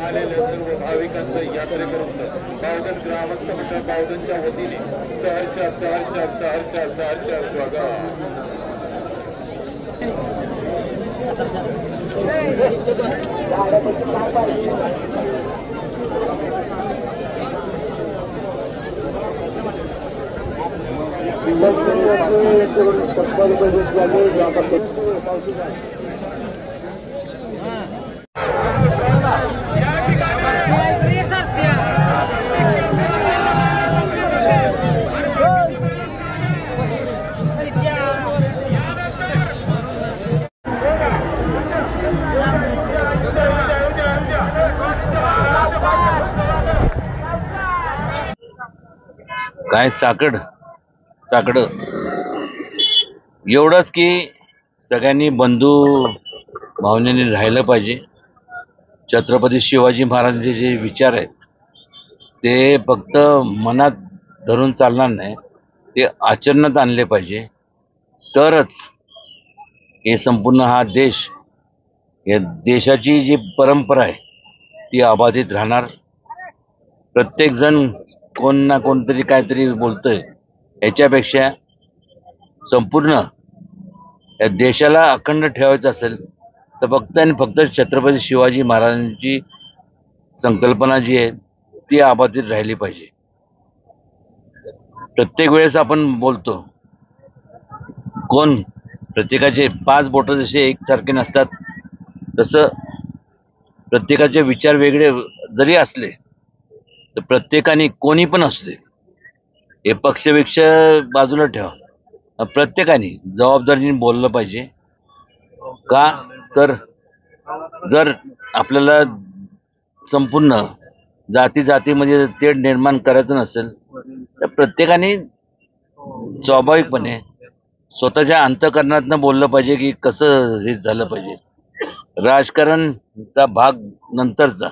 सर्व भाविकांचं यात्रेकरूंचं बावधन ग्रामस्थ मंडळ बावधनच्या वतीने सहर्ष काय साकड एवढंच की सगळ्यांनी बंधू भावनेने राहिलं पाहिजे। छत्रपती शिवाजी महाराजांचे जे विचार आहेत ते फक्त मनात धरून चालणार नाही, ते आचरणात आणले पाहिजे, तरच हे संपूर्ण हा देश, या देशाची जी परंपरा आहे ती अबाधित राहणार। प्रत्येक जण कोण ना कोणतरी काहीतरी बोलतोय, याच्यापेक्षा संपूर्ण या देशाला अखंड ठेवायचं असेल तर फक्त आणि फक्त छत्रपती शिवाजी महाराजांची संकल्पना जी आहे ती अबाधित राहिली पाहिजे। प्रत्येक वेळेस आपण बोलतो, कोण प्रत्येकाचे 5 बोट जसे एकसारखे नसतात तसं प्रत्येकाचे विचार वेगळे जरी असले तर प्रत्येकाने कोणी पण असते हे पक्षपेक्ष बाजूला ठेवा, प्रत्येकाने जबाबदारीने बोललं पाहिजे। का तर जर आपल्याला संपूर्ण जातीमध्ये तेढ निर्माण करायचं नसेल तर प्रत्येकाने स्वाभाविकपणे स्वतःच्या अंतःकरणातनं बोललं पाहिजे की कसं हे झालं पाहिजे। राजकारणचा भाग नंतरचा।